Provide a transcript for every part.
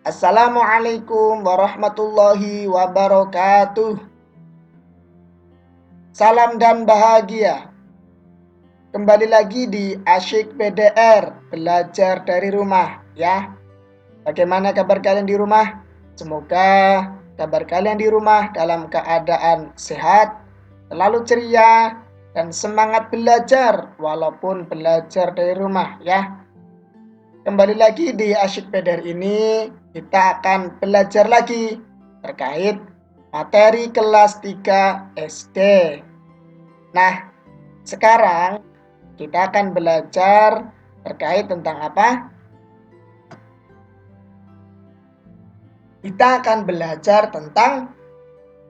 Assalamualaikum warahmatullahi wabarakatuh. Salam dan bahagia. Kembali lagi di Asyik PDR, belajar dari rumah ya. Bagaimana kabar kalian di rumah? Semoga kabar kalian di rumah dalam keadaan sehat, selalu ceria, dan semangat belajar walaupun belajar dari rumah ya. Kembali lagi di Asyik PDR ini, kita akan belajar lagi terkait materi kelas 3 SD. Nah, sekarang kita akan belajar terkait tentang apa? Kita akan belajar tentang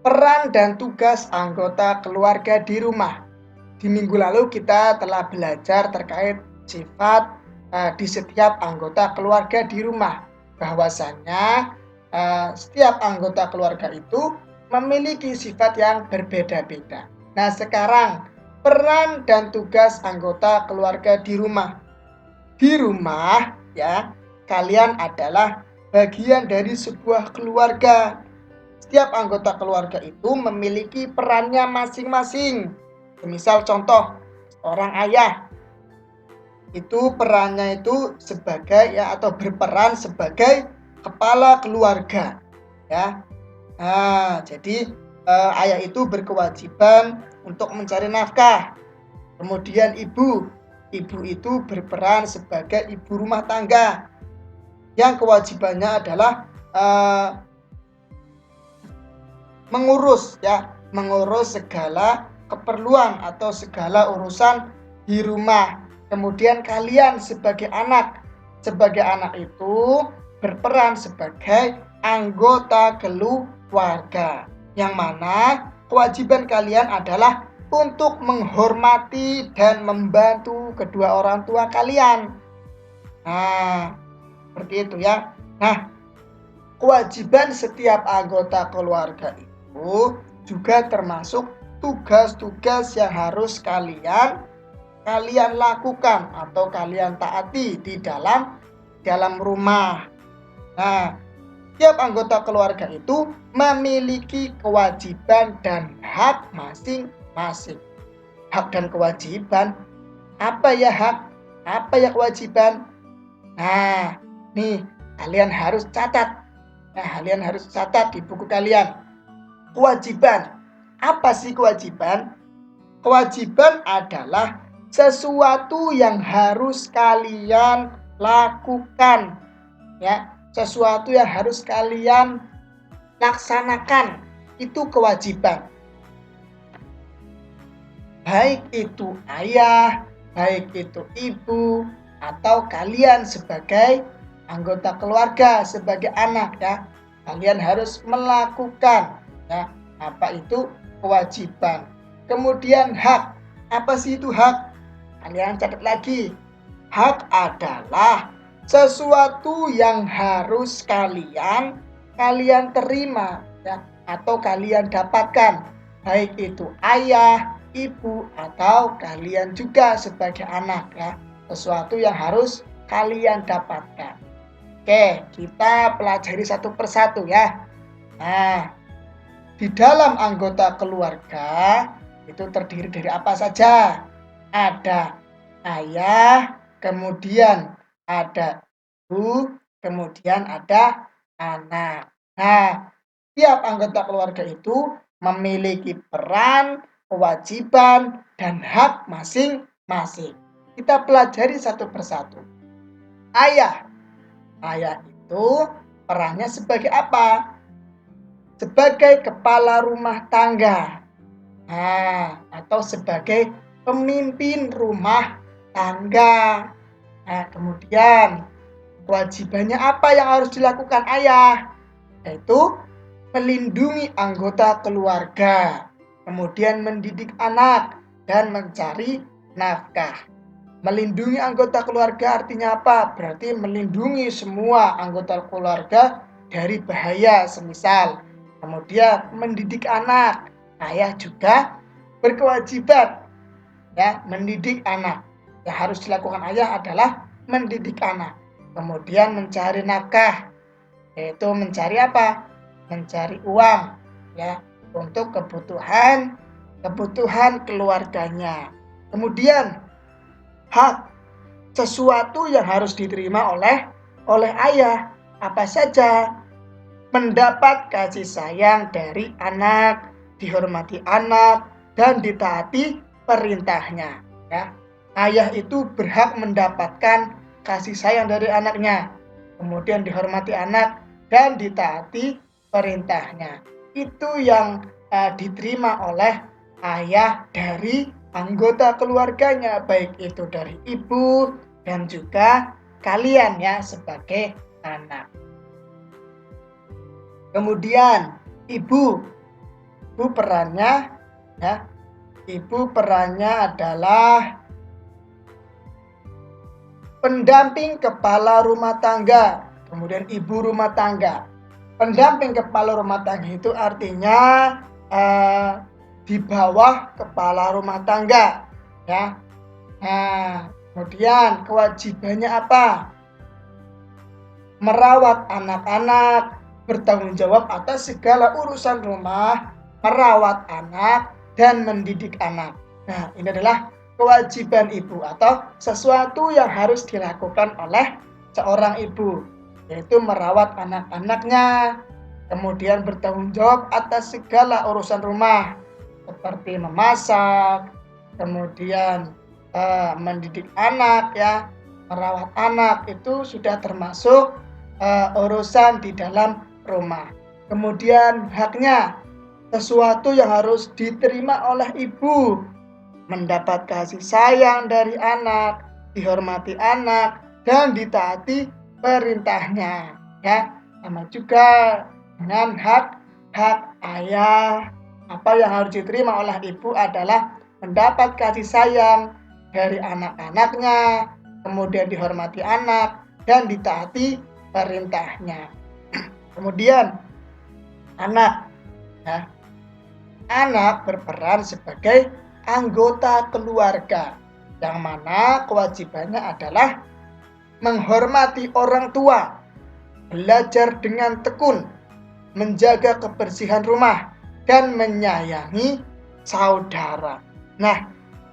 peran dan tugas anggota keluarga di rumah. Di minggu lalu kita telah belajar terkait sifat di setiap anggota keluarga di rumah, bahwasanya setiap anggota keluarga itu memiliki sifat yang berbeda-beda. Nah, sekarang peran dan tugas anggota keluarga di rumah. Di rumah ya, kalian adalah bagian dari sebuah keluarga. Setiap anggota keluarga itu memiliki perannya masing-masing. Misal contoh, orang ayah itu perannya itu sebagai atau berperan sebagai kepala keluarga ya. Nah, jadi ayah itu berkewajiban untuk mencari nafkah. Kemudian ibu itu berperan sebagai ibu rumah tangga yang kewajibannya adalah mengurus segala keperluan atau segala urusan di rumah. Kemudian kalian sebagai anak itu berperan sebagai anggota keluarga, yang mana kewajiban kalian adalah untuk menghormati dan membantu kedua orang tua kalian. Nah, seperti itu ya. Nah, kewajiban setiap anggota keluarga itu juga termasuk tugas-tugas yang harus kalian lakukan atau kalian taati di dalam rumah. Nah, setiap anggota keluarga itu memiliki kewajiban dan hak masing-masing. Hak dan kewajiban, apa ya hak, apa ya kewajiban? Nah, nih kalian harus catat. Kalian harus catat di buku kalian. Kewajiban. Apa sih kewajiban? Kewajiban adalah sesuatu yang harus kalian lakukan ya, sesuatu yang harus kalian laksanakan, itu kewajiban. Baik itu ayah, baik itu ibu, atau kalian sebagai anggota keluarga, sebagai anak ya, kalian harus melakukan ya, apa itu kewajiban. Kemudian hak. Apa sih itu hak? Kalian catat lagi. Hak adalah sesuatu yang harus kalian terima ya, atau kalian dapatkan, baik itu ayah, ibu, atau kalian juga sebagai anak ya, sesuatu yang harus kalian dapatkan. Oke, kita pelajari satu persatu ya. Nah, di dalam anggota keluarga itu terdiri dari apa saja? Ada ayah, kemudian ada ibu, kemudian ada anak. Nah, tiap anggota keluarga itu memiliki peran, kewajiban, dan hak masing-masing. Kita pelajari satu persatu. Ayah itu perannya sebagai apa? Sebagai kepala rumah tangga. Atau sebagai pemimpin rumah tangga. Kemudian kewajibannya apa yang harus dilakukan ayah? Yaitu melindungi anggota keluarga, kemudian mendidik anak, dan mencari nafkah. Melindungi anggota keluarga artinya apa? Berarti melindungi semua anggota keluarga dari bahaya semisal. Kemudian mendidik anak. Ayah juga berkewajiban ya mendidik anak. Yang harus dilakukan ayah adalah mendidik anak. Kemudian mencari nafkah. yaitu mencari apa? Mencari uang, ya, untuk kebutuhan keluarganya. Kemudian hak, sesuatu yang harus diterima oleh ayah, apa saja? Mendapat kasih sayang dari anak, dihormati anak, dan ditaati perintahnya, ya. Ayah itu berhak mendapatkan kasih sayang dari anaknya, kemudian dihormati anak dan ditaati perintahnya. Itu yang diterima oleh ayah dari anggota keluarganya, baik itu dari ibu dan juga kalian ya sebagai anak. Kemudian ibu perannya, ya, ibu perannya adalah pendamping kepala rumah tangga. Kemudian ibu rumah tangga. Pendamping kepala rumah tangga itu artinya di bawah kepala rumah tangga, ya. Nah, kemudian kewajibannya apa? Merawat anak-anak, bertanggung jawab atas segala urusan rumah, merawat anak, dan mendidik anak. Nah, ini adalah kewajiban ibu atau sesuatu yang harus dilakukan oleh seorang ibu, yaitu merawat anak-anaknya, kemudian bertanggung jawab atas segala urusan rumah, seperti memasak, kemudian mendidik anak, ya, merawat anak itu sudah termasuk urusan di dalam rumah. Kemudian haknya, sesuatu yang harus diterima oleh ibu, mendapat kasih sayang dari anak, dihormati anak, dan ditaati perintahnya, ya. Sama juga dengan hak ayah. Apa yang harus diterima oleh ibu adalah mendapat kasih sayang dari anak-anaknya, kemudian dihormati anak dan ditaati perintahnya. Kemudian anak, ya. Anak berperan sebagai anggota keluarga, yang mana kewajibannya adalah menghormati orang tua, belajar dengan tekun, menjaga kebersihan rumah, dan menyayangi saudara. Nah,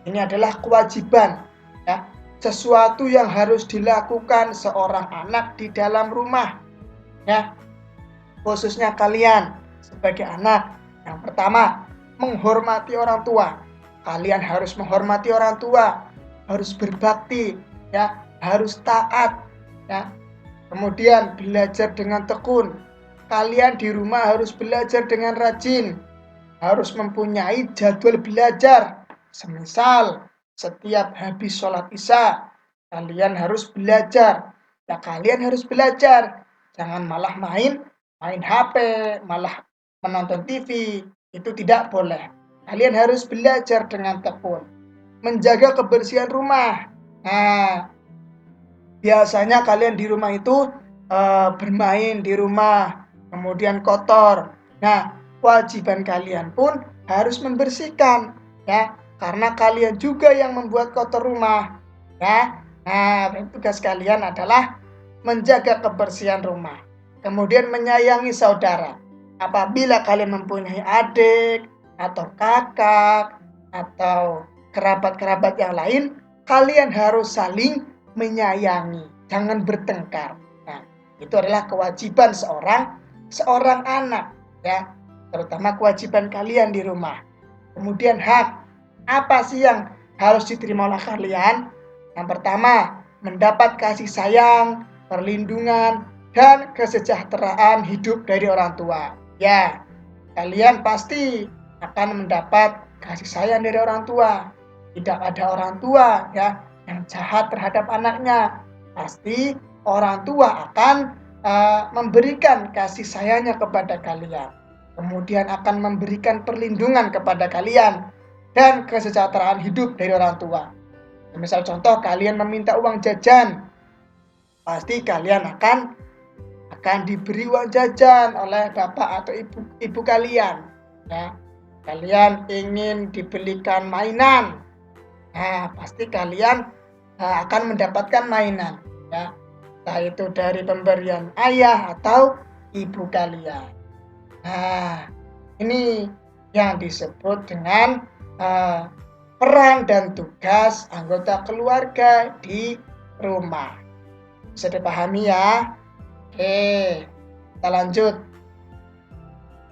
ini adalah kewajiban, ya, sesuatu yang harus dilakukan seorang anak di dalam rumah, ya, khususnya kalian sebagai anak. Yang pertama, menghormati orang tua. Kalian harus menghormati orang tua, harus berbakti, ya, harus taat, ya. Kemudian belajar dengan tekun. Kalian di rumah harus belajar dengan rajin, harus mempunyai jadwal belajar. Semisal setiap habis sholat isya, kalian harus belajar. Ya, kalian harus belajar. Jangan malah main HP, malah menonton TV. Itu tidak boleh. Kalian harus belajar dengan tekun. Menjaga kebersihan rumah. Nah, biasanya kalian di rumah itu bermain di rumah, kemudian kotor. Nah, kewajiban kalian pun harus membersihkan, ya, karena kalian juga yang membuat kotor rumah, ya. Nah, tugas kalian adalah menjaga kebersihan rumah, kemudian menyayangi saudara. Apabila kalian mempunyai adik atau kakak atau kerabat-kerabat yang lain, kalian harus saling menyayangi, jangan bertengkar. Nah, itu adalah kewajiban seorang anak, ya, terutama kewajiban kalian di rumah. Kemudian hak, apa sih yang harus diterima oleh kalian? Yang pertama, mendapat kasih sayang, perlindungan, dan kesejahteraan hidup dari orang tua. Ya, kalian pasti akan mendapat kasih sayang dari orang tua. Tidak ada orang tua, ya, yang jahat terhadap anaknya. Pasti orang tua akan memberikan kasih sayangnya kepada kalian, kemudian akan memberikan perlindungan kepada kalian dan kesejahteraan hidup dari orang tua. Misal contoh, kalian meminta uang jajan, pasti kalian akan diberi uang jajan oleh bapak atau ibu kalian, ya. Kalian ingin dibelikan mainan, nah pasti kalian akan mendapatkan mainan, ya, entah itu dari pemberian ayah atau ibu kalian. Nah, ini yang disebut dengan uh, peran dan tugas anggota keluarga di rumah. Bisa dipahami ya? Oke, kita lanjut.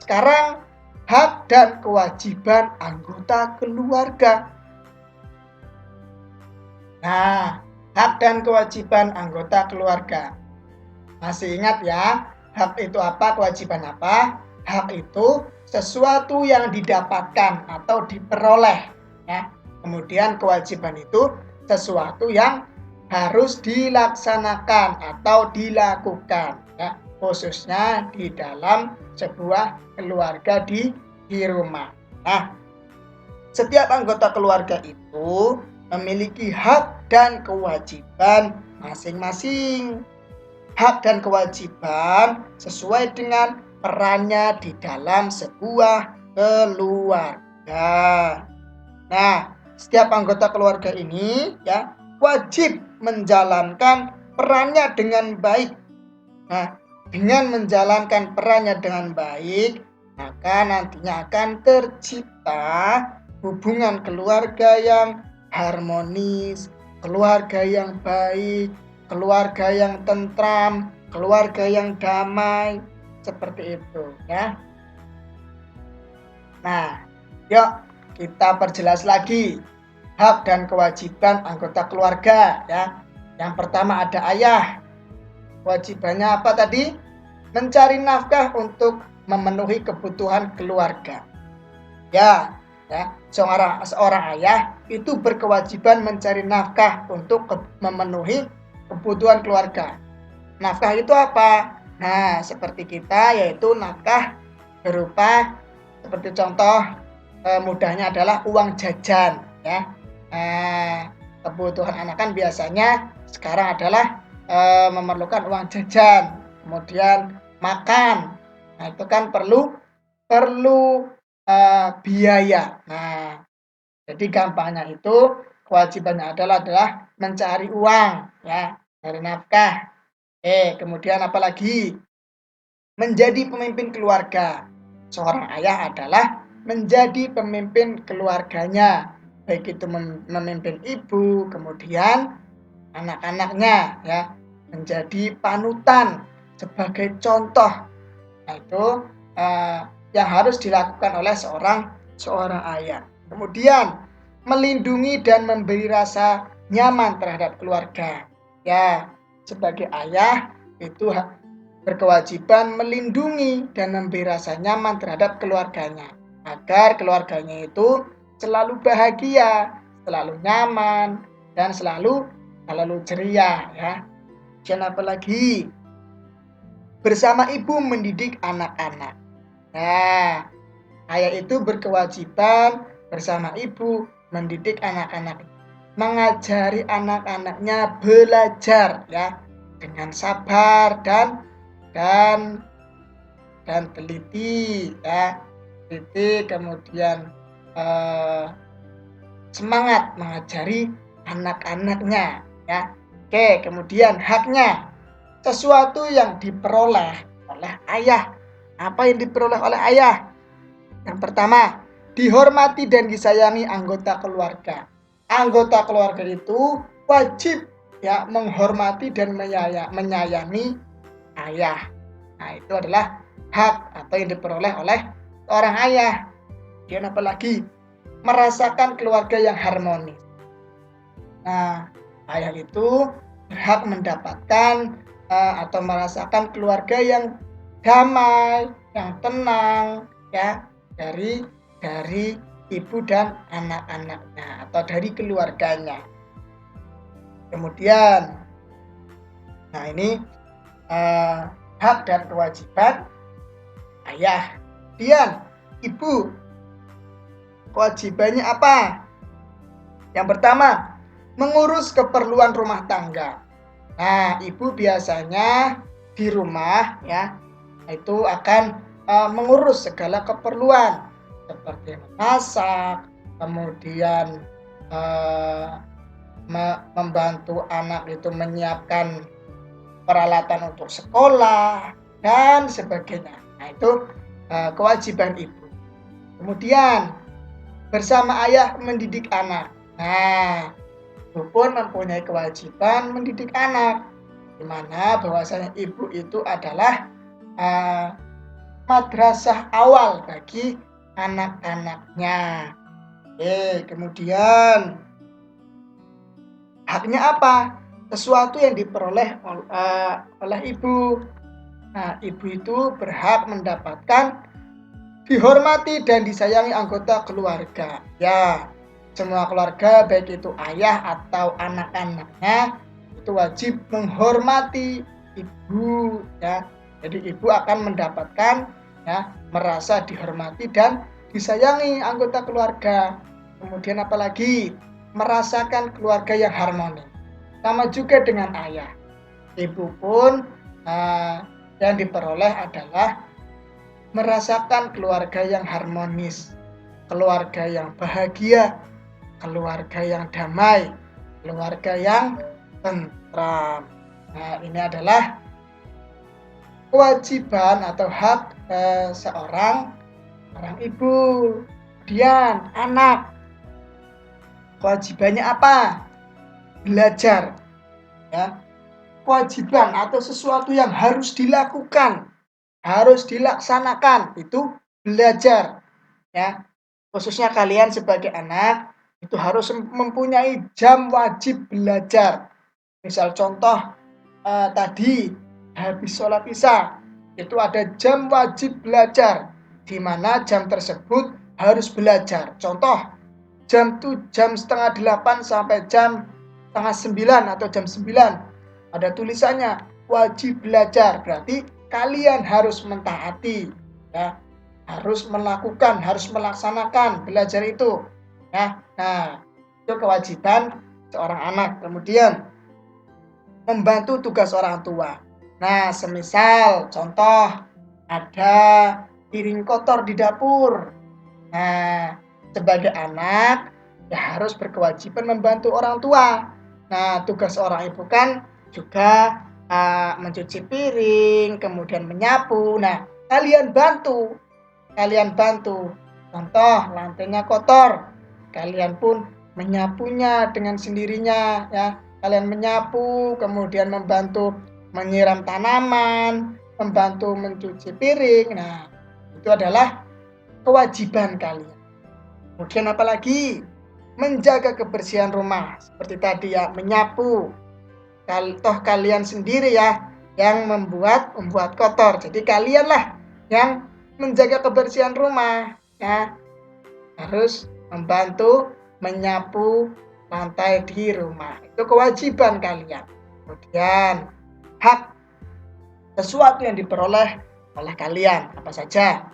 Sekarang hak dan kewajiban anggota keluarga. Nah, hak dan kewajiban anggota keluarga. Masih ingat ya, hak itu apa, kewajiban apa? Hak itu sesuatu yang didapatkan atau diperoleh, ya. Kemudian kewajiban itu sesuatu yang harus dilaksanakan atau dilakukan, ya. Khususnya di dalam sebuah keluarga di rumah. Nah, setiap anggota keluarga itu memiliki hak dan kewajiban masing-masing. Hak dan kewajiban sesuai dengan perannya di dalam sebuah keluarga. Nah, setiap anggota keluarga ini ya wajib menjalankan perannya dengan baik. Nah, dengan menjalankan perannya dengan baik, maka nantinya akan tercipta hubungan keluarga yang harmonis, keluarga yang baik, keluarga yang tentram, keluarga yang damai, seperti itu ya. Nah, yuk kita perjelas lagi hak dan kewajiban anggota keluarga ya. Yang pertama ada ayah. Kewajibannya apa tadi? Mencari nafkah untuk memenuhi kebutuhan keluarga. Ya, seorang ayah itu berkewajiban mencari nafkah untuk memenuhi kebutuhan keluarga. Nafkah itu apa? Nah, seperti kita yaitu nafkah berupa seperti contoh mudahnya adalah uang jajan ya. Kebutuhan anak kan biasanya sekarang adalah memerlukan uang jajan, kemudian makan. Nah, itu kan perlu biaya. Nah, jadi gampangnya itu kewajibannya adalah mencari uang ya, dari nafkah. Kemudian apalagi menjadi pemimpin keluarga. Seorang ayah adalah menjadi pemimpin keluarganya, baik itu memimpin ibu, kemudian anak-anaknya ya, menjadi panutan sebagai contoh. Nah, itu yang harus dilakukan oleh seorang ayah. Kemudian melindungi dan memberi rasa nyaman terhadap keluarga. Ya, sebagai ayah itu berkewajiban melindungi dan memberi rasa nyaman terhadap keluarganya agar keluarganya itu selalu bahagia, selalu nyaman dan selalu ceria ya. Dan apalagi bersama ibu mendidik anak-anak. Nah, ayah itu berkewajiban bersama ibu mendidik anak-anak, mengajari anak-anaknya belajar ya dengan sabar dan teliti ya, teliti kemudian semangat mengajari anak-anaknya ya. Oke, kemudian haknya sesuatu yang diperoleh oleh ayah. Apa yang diperoleh oleh ayah? Yang pertama, dihormati dan disayangi anggota keluarga. Anggota keluarga itu wajib ya menghormati dan menyayangi ayah. Nah, itu adalah hak atau yang diperoleh oleh seorang ayah. Dan apalagi merasakan keluarga yang harmonis. Nah, ayah itu berhak mendapatkan atau merasakan keluarga yang damai, yang tenang, ya dari ibu dan anak-anaknya atau dari keluarganya. Kemudian, nah ini hak dan kewajiban ayah. Kemudian ibu, kewajibannya apa? Yang pertama, mengurus keperluan rumah tangga. Nah, ibu biasanya di rumah ya, itu akan mengurus segala keperluan seperti memasak, kemudian membantu anak itu menyiapkan peralatan untuk sekolah, dan sebagainya. Nah, itu kewajiban ibu. Kemudian bersama ayah mendidik anak. Nah, ibu pun mempunyai kewajiban mendidik anak, di mana bahwasanya ibu itu adalah uh, madrasah awal bagi anak-anaknya. Oke, kemudian haknya apa? Sesuatu yang diperoleh oleh ibu. Nah, ibu itu berhak mendapatkan dihormati dan disayangi anggota keluarga. Ya, semua keluarga baik itu ayah atau anak-anaknya itu wajib menghormati ibu ya. Jadi ibu akan mendapatkan ya merasa dihormati dan disayangi anggota keluarga. Kemudian apalagi merasakan keluarga yang harmonis. Sama juga dengan ayah. Ibu pun yang diperoleh adalah merasakan keluarga yang harmonis, keluarga yang bahagia, keluarga yang damai, keluarga yang tentram. Nah, ini adalah kewajiban atau hak seorang ibu. Kemudian anak, kewajibannya apa? Belajar. Ya, kewajiban atau sesuatu yang harus dilakukan, harus dilaksanakan itu belajar. Ya, khususnya kalian sebagai anak itu harus mempunyai jam wajib belajar. Misal contoh tadi habis sholat isya itu ada jam wajib belajar, di mana jam tersebut harus belajar. Contoh jam setengah 8 sampai jam setengah 9 atau jam 9 ada tulisannya wajib belajar, berarti kalian harus mentaati ya, harus melakukan, harus melaksanakan belajar itu ya. Nah, itu kewajiban seorang anak. Kemudian membantu tugas orang tua. Nah, semisal contoh ada piring kotor di dapur. Nah, sebagai anak ya harus berkewajiban membantu orang tua. Nah, tugas orang ibu kan juga mencuci piring, kemudian menyapu. Nah, kalian bantu. Contoh, lantainya kotor, kalian pun menyapunya dengan sendirinya ya. Kalian menyapu, kemudian membantu menyiram tanaman, membantu mencuci piring. Nah, itu adalah kewajiban kalian. Kemudian apalagi menjaga kebersihan rumah, seperti tadi ya, menyapu. Toh kalian sendiri ya yang membuat kotor, jadi kalianlah yang menjaga kebersihan rumah ya, harus membantu menyapu lantai di rumah, itu kewajiban kalian. Kemudian hak sesuatu yang diperoleh oleh kalian apa saja,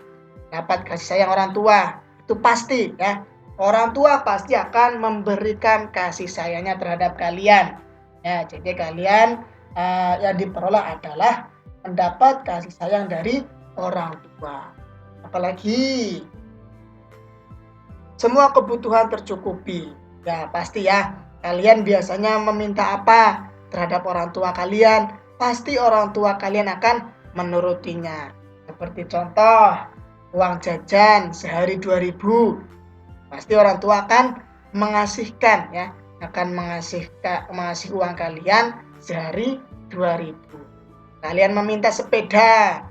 dapat kasih sayang orang tua, itu pasti ya, orang tua pasti akan memberikan kasih sayangnya terhadap kalian ya. Jadi kalian yang diperoleh adalah mendapat kasih sayang dari orang tua. Apalagi semua kebutuhan tercukupi ya, pasti ya. Kalian biasanya meminta apa terhadap orang tua kalian, pasti orang tua kalian akan menurutinya. Seperti contoh uang jajan sehari 2.000, pasti orang tua akan mengasihkan ya, akan mengasih uang kalian sehari 2.000. Kalian meminta sepeda,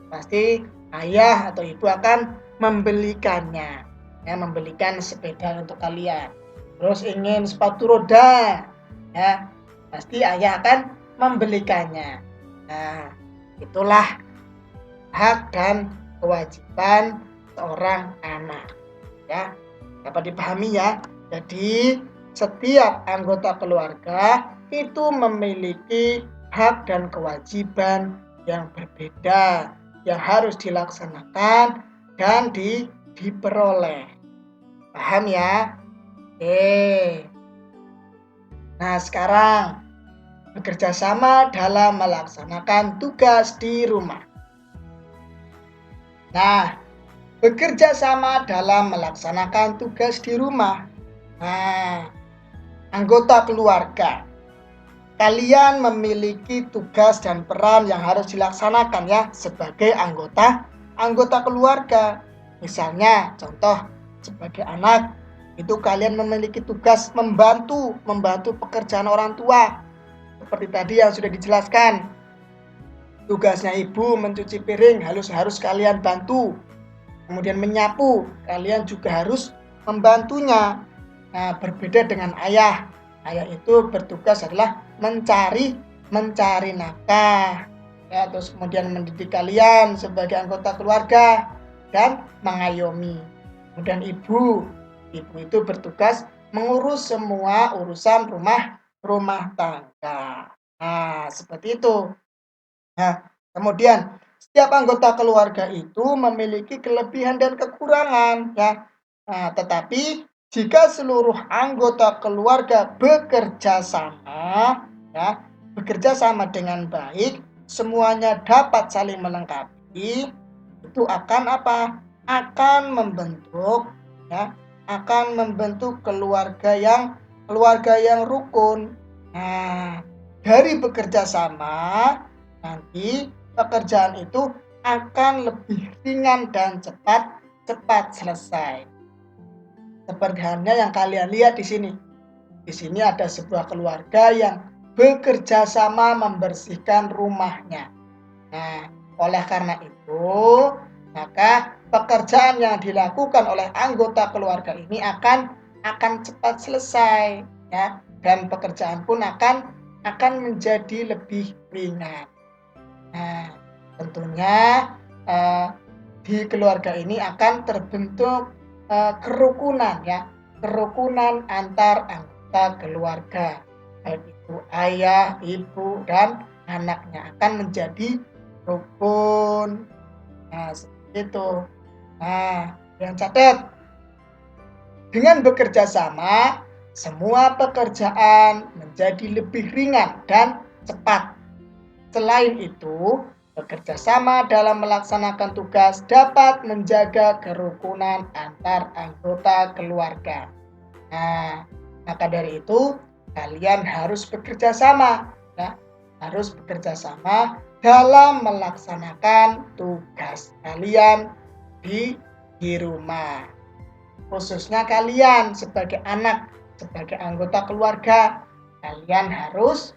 pasti ayah atau ibu akan membelikannya ya, membelikan sepeda untuk kalian. Terus ingin sepatu roda ya, pasti ayah akan membelikannya. Nah, itulah hak dan kewajiban seorang anak ya, dapat dipahami ya. Jadi setiap anggota keluarga itu memiliki hak dan kewajiban yang berbeda yang harus dilaksanakan dan diperoleh. Paham ya? Oke. Nah, sekarang bekerja sama dalam melaksanakan tugas di rumah. Nah, bekerja sama dalam melaksanakan tugas di rumah. Nah, anggota keluarga kalian memiliki tugas dan peran yang harus dilaksanakan ya sebagai anggota keluarga. Misalnya, contoh sebagai anak itu kalian memiliki tugas membantu pekerjaan orang tua. Seperti tadi yang sudah dijelaskan. Tugasnya ibu mencuci piring harus kalian bantu. Kemudian menyapu, kalian juga harus membantunya. Nah, berbeda dengan ayah. Ayah itu bertugas adalah mencari nafkah. Ya, terus kemudian mendidik kalian sebagai anggota keluarga dan mengayomi. Kemudian ibu itu bertugas mengurus semua urusan rumah tangga. Nah, seperti itu. Nah, kemudian setiap anggota keluarga itu memiliki kelebihan dan kekurangan ya. Nah, tetapi jika seluruh anggota keluarga bekerja sama dengan baik, semuanya dapat saling melengkapi, itu akan apa? Akan membentuk keluarga yang rukun. Nah, dari bekerja sama nanti pekerjaan itu akan lebih ringan dan cepat selesai. Seperti halnya yang kalian lihat di sini. Di sini ada sebuah keluarga yang bekerja sama membersihkan rumahnya. Nah, oleh karena itu, maka pekerjaan yang dilakukan oleh anggota keluarga ini akan cepat selesai ya, dan pekerjaan pun akan menjadi lebih ringan. Nah, tentunya di keluarga ini akan terbentuk kerukunan ya, kerukunan antar anggota keluarga, baik itu ayah, ibu, dan anaknya akan menjadi rukun. Nah, seperti itu. Nah, yang catat, dengan bekerja sama, semua pekerjaan menjadi lebih ringan dan cepat. Selain itu, bekerja sama dalam melaksanakan tugas dapat menjaga kerukunan antar anggota keluarga. Nah, maka dari itu kalian harus bekerja sama, ya, harus bekerja sama dalam melaksanakan tugas kalian di rumah. Khususnya kalian sebagai anak, sebagai anggota keluarga, kalian harus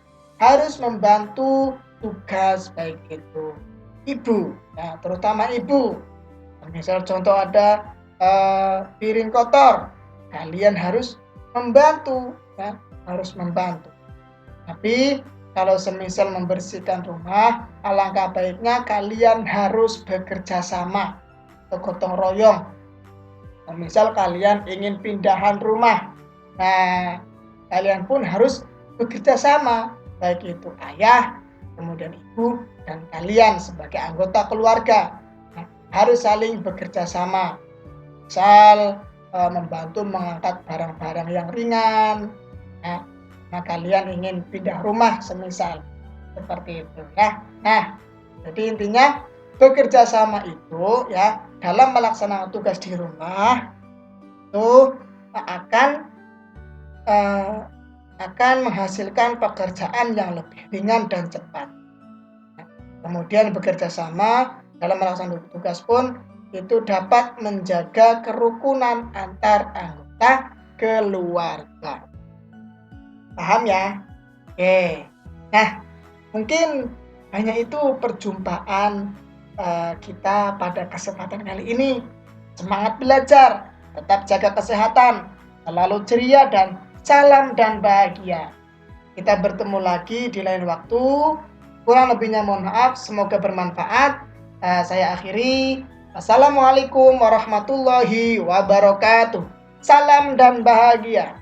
membantu tugas baik itu ibu, ya, terutama ibu. Misal contoh ada piring kotor, kalian harus membantu, ya, harus membantu. Tapi kalau semisal membersihkan rumah, alangkah baiknya kalian harus bekerja sama atau gotong royong. Misal kalian ingin pindahan rumah, nah kalian pun harus bekerja sama, baik itu ayah, kemudian ibu, dan kalian sebagai anggota keluarga harus saling bekerja sama. Misal membantu mengangkat barang-barang yang ringan, nah kalian ingin pindah rumah semisal seperti itu ya. Nah, jadi intinya bekerja sama itu ya dalam melaksanakan tugas di rumah itu akan menghasilkan pekerjaan yang lebih ringan dan cepat. Kemudian bekerja sama dalam melaksanakan tugas pun itu dapat menjaga kerukunan antar anggota keluarga. Paham ya? Oke. Nah, mungkin hanya itu perjumpaan kita pada kesempatan kali ini. Semangat belajar, tetap jaga kesehatan, selalu ceria dan salam dan bahagia. Kita bertemu lagi di lain waktu. Kurang lebihnya mohon maaf, semoga bermanfaat. Saya akhiri. Assalamualaikum warahmatullahi wabarakatuh. Salam dan bahagia.